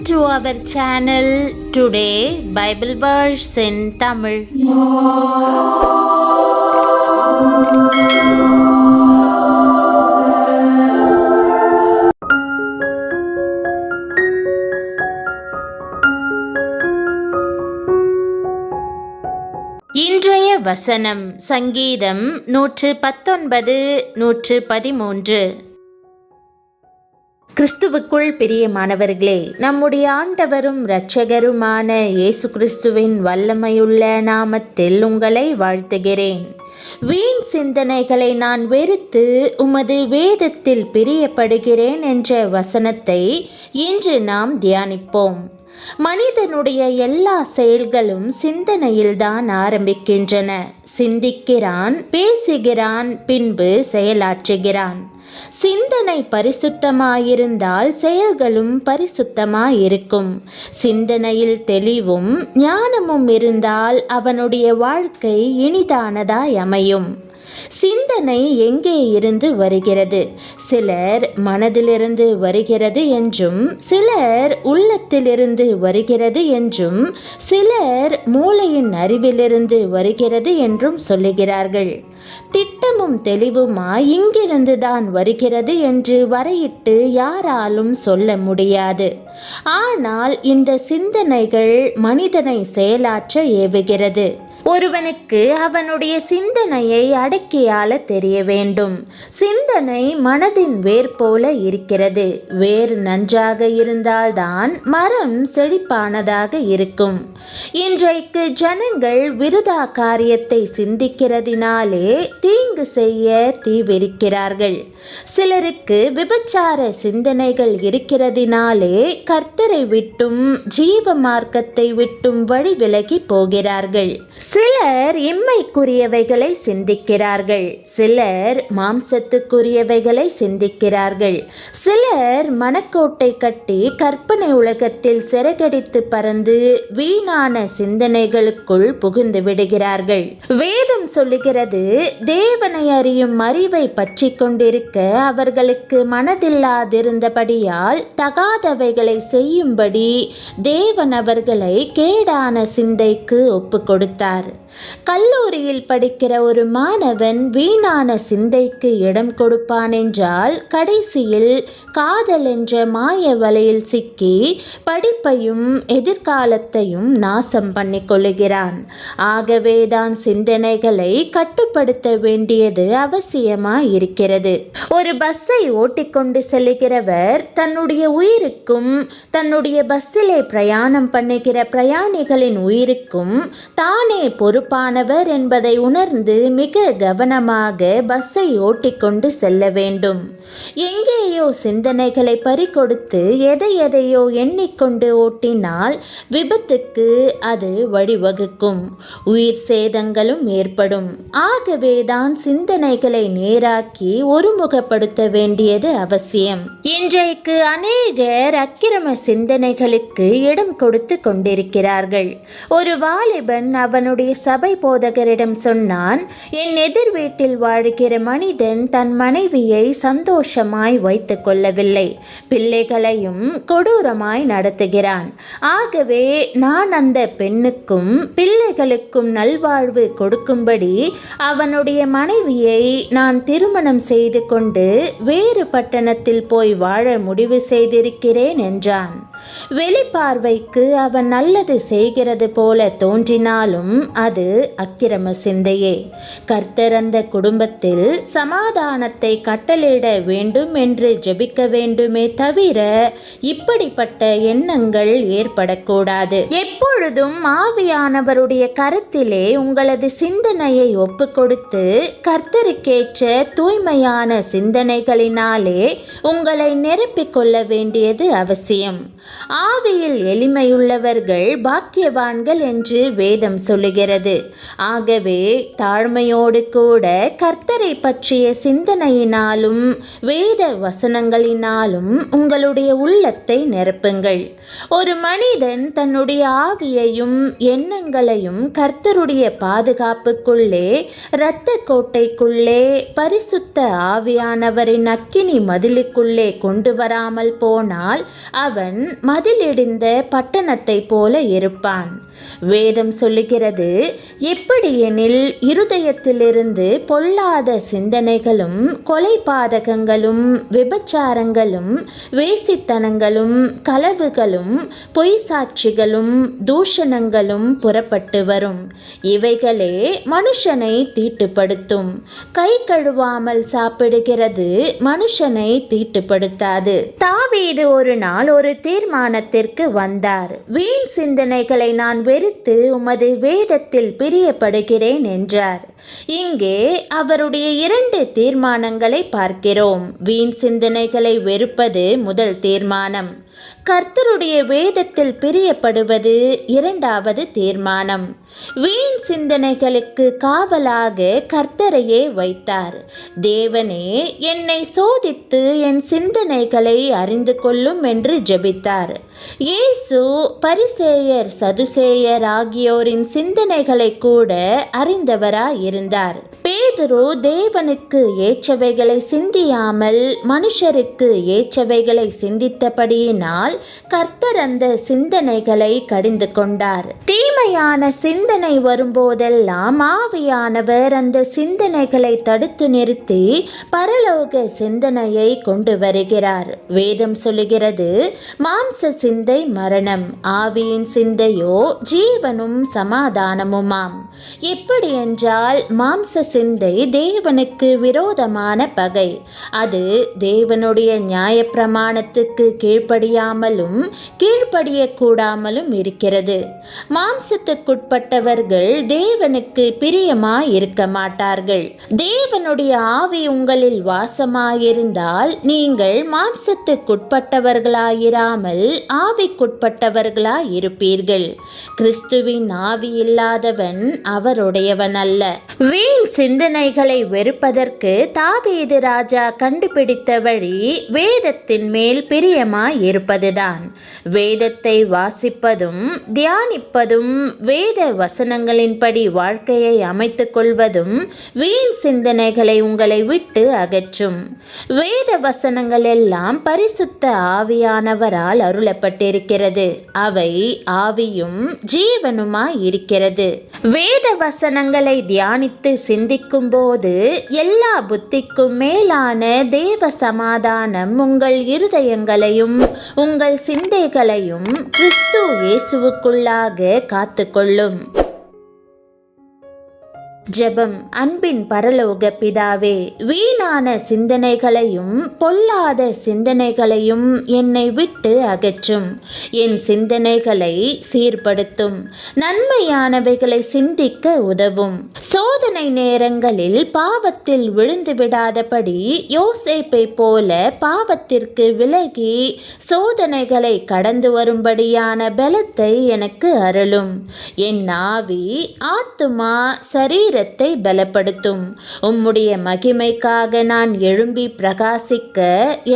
to our channel. Today Bible verse in Tamil. இன்றைய வசனம் சங்கீதம் 119 113. கிறிஸ்துவுக்குள் பிரியமானவர்களே, நம்முடைய ஆண்டவரும் இரட்சகருமான இயேசு கிறிஸ்துவின் வல்லமையுள்ள நாமத்தில் உங்களை வாழ்த்துகிறேன். வீண் சிந்தனைகளை நான் வெறுத்து உமது வேதத்தில் பிரியப்படுகிறேன் என்ற வசனத்தை இன்று நாம் தியானிப்போம். மனிதனுடைய எல்லா செயல்களும் சிந்தனையில்தான் ஆரம்பிக்கின்றன. சிந்திக்கிறான், பேசுகிறான், பின்பு செயலாற்றுகிறான். சிந்தனை பரிசுத்தமாயிருந்தால் செயல்களும் பரிசுத்தமாயிருக்கும். சிந்தனையில் தெளிவும் ஞானமும் இருந்தால் அவனுடைய வாழ்க்கை இனிதானதாய் அமையும். சிந்தனை எங்கே இருந்து வருகிறது? சிலர் மனதிலிருந்து வருகிறது என்றும், சிலர் உள்ளத்திலிருந்து வருகிறது என்றும், சிலர் மூளையின் அறிவிலிருந்து வருகிறது என்றும் சொல்லுகிறார்கள். திட்டமும் தெளிவுமாய் இங்கிருந்து தான் வருகிறது என்று வரையிட்டு யாராலும் சொல்ல முடியாது. ஆனால் இந்த சிந்தனைகள் மனிதனை செயலாற்ற ஏவுகிறது. ஒருவனுக்கு அவனுடைய சிந்தனையை அடக்கியாள தெரிய வேண்டும். சிந்தனை மனதின் வேர் போல இருக்கிறது. வேர் நன்றாக இருந்தால்தான் மரம் செழிப்பானதாக இருக்கும். இன்றைக்கு ஜனங்கள் விருதா காரியத்தை சிந்திக்கிறதினாலே தீங்கு செய்ய தீவிரிக்கிறார்கள். சிலருக்கு விபச்சார சிந்தனைகள் இருக்கிறதினாலே கர்த்தரை விட்டும் ஜீவ மார்க்கத்தை விட்டும் வழி விலகி போகிறார்கள். சிலர் இம்மைக்குரியவைகளை சிந்திக்கிறார்கள், சிலர் மாம்சத்துக்குரியவைகளை சிந்திக்கிறார்கள், சிலர் மனக்கோட்டை கட்டி கற்பனை உலகத்தில் சிறகடித்து பறந்து வீணான சிந்தனைகளுக்குள் புகுந்து விடுகிறார்கள். வேதம் சொல்லுகிறது, தேவனை அறியும் அறிவை பற்றி கொண்டிருக்க அவர்களுக்கு மனதில்லாதிருந்தபடியால் தகாதவைகளை செய்யும்படி தேவன் அவர்களை கேடான சிந்தைக்கு ஒப்பு கொடுத்தார். கல்லூரியில் படிக்கிற ஒரு மாணவன் வீணான சிந்தைக்கு இடம் கொடுப்பான் என்றால் கடைசியில் காதல் என்ற மாய வலையில் சிக்கி படிப்பையும் எதிர்காலத்தையும் நாசம் பண்ணி கொள்ளுகிறான். ஆகவேதான் சிந்தனைகளை கட்டுப்படுத்த வேண்டியது அவசியமாய் இருக்கிறது. ஒரு பஸ்ஸை ஓட்டிக்கொண்டு செல்லுகிறவர் தன்னுடைய உயிருக்கும் தன்னுடைய பஸ்ஸிலே பிரயாணம் பண்ணுகிற பிரயாணிகளின் உயிருக்கும் தானே பொறுப்பானவர் என்பதை உணர்ந்து மிக கவனமாக பஸ்ஸை ஓட்டிக்கொண்டு செல்ல வேண்டும். எங்கேயோ சிந்தனைகளை பறிகொடுத்து எதையோ எண்ணிக்கொண்டு ஓட்டினால் விபத்துக்கு அது வழிவகுக்கும். உயிர் சேதங்களும் ஏற்படும். ஆகவேதான் சிந்தனைகளை நேராக்கி ஒருமுகப்படுத்த வேண்டியது அவசியம். இன்றைக்கு அநேகர் அக்கிரம சிந்தனைகளுக்கு இடம் கொடுத்து கொண்டிருக்கிறார்கள். ஒரு வாலிபன் அவனுடைய சபை போதகரிடம் சொன்னான், என் எதிர் வீட்டில் வாழ்கிற மனிதன் தன் மனைவியை சந்தோஷமாய் வைத்துக் கொள்ளவில்லை, பிள்ளைகளையும் கொடூரமாய் நடத்துகிறான். ஆகவே நான் அந்த பெண்ணுக்கும் பிள்ளைகளுக்கும் நல்வாழ்வு கொடுக்கும்படி அவனுடைய மனைவியை நான் திருமணம் செய்து கொண்டு வேறு பட்டணத்தில் போய் வாழ முடிவு செய்திருக்கிறேன் என்றான். வெளிப்பார்வைக்கு அவன் நல்லது செய்கிறது போல தோன்றினாலும் அது அக்கிரம சிந்தையே. கர்த்தர் அந்த குடும்பத்தில் சமாதானத்தை கட்டளையிட வேண்டும் என்று ஜெபிக்க வேண்டுமே தவிர இப்படிப்பட்ட எண்ணங்கள் ஏற்படக்கூடாது. எப்பொழுதும் ஆவியானவருடைய கருத்திலே உங்களது சிந்தனையை ஒப்பு கொடுத்து கர்த்தருக்கேற்ற தூய்மையான சிந்தனைகளினாலே உங்களை நிரப்பிக் கொள்ள வேண்டியது அவசியம். ஆவியில் எளிமையுள்ளவர்கள் பாக்கியவான்கள் என்று வேதம் சொல்லுகிறது. ஆகவே தாழ்மையோடு கூட கர்த்தரை பற்றிய சிந்தனையினாலும் வேத வசனங்களினாலும் உங்களுடைய உள்ளத்தை நிரப்புங்கள். ஒரு மனிதன் தன்னுடைய ஆவியையும் எண்ணங்களையும் கர்த்தருடைய பாதுகாப்புக்குள்ளே இரத்த கோட்டைக்குள்ளே பரிசுத்த ஆவியானவரின் அக்கினி மதிலுக்குள்ளே கொண்டு வராமல் போனால் அவன் மதிலிடிந்த பட்டணத்தை போல இருப்பான். வேதம் சொல்லுகிறது, எப்படியெனில் இருதயத்திலிருந்து பொல்லாத சிந்தனைகளும் கொலைபாதகங்களும் விபச்சாரங்களும் வேசித்தனங்களும் களவுகளும் பொய் சாட்சிகளும் தூஷணங்களும் புறப்பட்டு வரும். இவைகளே மனுஷனை தீட்டுப்படுத்தும். கை கழுவாமல் சாப்பிடுகிறது மனுஷனை தீட்டுப்படுத்தாது. தாவீது ஒரு நாள் ஒரு தீர்மானத்திற்கு வந்தார். வீண் சிந்தனைகளை நான் வெறுத்து உமது வேதத்தில் பிரியப்படுகிறேன் என்றார். இங்கே அவருடைய 2 தீர்மானங்களை பார்க்கிறோம். வீண் சிந்தனைகளை வெறுப்பது முதல் தீர்மானம். கர்த்தருடைய வேதத்தில் பிரியப்படுவது 2வது தீர்மானம். வீண் சிந்தனைகளுக்கு காவலாக கர்த்தரையே வைத்தார். தேவனே, என்னை சோதித்து என் சிந்தனைகளை அறிந்து கொள்ளும் என்று ஜெபித்தார். இயேசு பரிசேயர் சதுசேயர் ஆகியோரின் சிந்தனைகளை கூட அறிந்தவராயிருந்தார். பேதுரு தேவனுக்கு ஏற்றவைகளை சிந்தியாமல் மனுஷருக்கு ஏற்றவைகளை சிந்தித்தபடியினால் கர்த்தர் அந்த சிந்தனைகளை கடிந்து கொண்டார். தீமையான சிந்தனை வரும்போதெல்லாம் ஆவியானவர் அந்த சிந்தனைகளை தடுத்து நிறுத்தி பரலோக சிந்தனையை கொண்டு வருகிறார். வேதம் சொல்லுகிறது, மாம்ச சிந்தை மரணம், ஆவியின் சிந்தையோ ஜீவனும் சமாதானமுமாம். எப்படி என்றால், மாம்ச சிந்தை தேவனுக்கு விரோதமான பகை. அது தேவனுடைய நியாயப்பிரமாணத்துக்கு கீழ்ப்படியாமலும் கீழ்ப்படியக்கூடாமலும் இருக்கிறது. மாம்சத்துக்குட்பட்டவர்கள் தேவனுக்கு பிரியமாய் இருக்க மாட்டார்கள். தேவனுடைய ஆவி உங்களில் வாசமாயிருந்தால் நீங்கள் மாம்சத்துக்குட்பட்டவர்களாயிராமல் ஆவிக்குட்பட்டவர்களாய் இருப்பீர்கள். கிறிஸ்துவின் ஆவி இல்லாதவன் அவருடையவன் அல்ல. வீண் சிந்தனைகளை வெறுப்பதற்கு தாவீது ராஜா கண்டுபிடித்த வழி வேதத்தின் மேல் பிரியமாய் இருப்பதுதான். வேதத்தை வாசிப்பதும் தியானிப்பதும் வேத வசனங்களின்படி வாழ்க்கையை அமைத்துக் கொள்வதும் வீண் சிந்தனைகளை உங்களை விட்டு அகற்றும். வேத வசனங்கள் எல்லாம் பரிசுத்த ஆவியானவரால் அருளப்பட்டிருக்கிறது. அவை ஆவியும் ஜீவனுமாய் இருக்கிறது. வேத வசனங்களை தியானித்து சிந்திக்கும் போது எல்லா புத்திக்கும் மேலான தேவ சமாதானம் உங்கள் இருதயங்களையும் உங்கள் சிந்தைகளையும் கிறிஸ்து இயேசுவுக்குள்ளாக காத்துக்கொள்ளும். ஜெபம். அன்பின் பரலோக பிதாவே, வீணான சிந்தனைகளையும் பொல்லாத சிந்தனைகளையும் என்னை விட்டு அகற்றும். என் சிந்தனைகளை சீர்படுத்தும். நன்மையானவைகளை சிந்திக்க உதவும். சோதனை நேரங்களில் பாவத்தில் விழுந்து விடாதபடி யோசேப்பை போல பாவத்திற்கு விலகி சோதனைகளை கடந்து வரும்படியான பலத்தை எனக்கு அருளும். என் ஆவி, ஆத்துமா, சரீர பலப்படுத்தும். உம்முடைய மகிமைக்காக நான் எழும்பி பிரகாசிக்க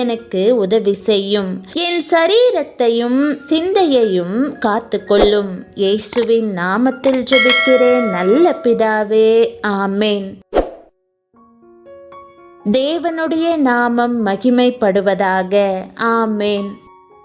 எனக்கு உதவி செய்யும். என் சரீரத்தையும் சிந்தையையும் காத்துக்கொள்ளும். இயேசுவின் நாமத்தில் ஜெபிக்கிறேன் நல்ல பிதாவே, ஆமேன். தேவனுடைய நாமம் மகிமைப்படுவதாக. ஆமேன்.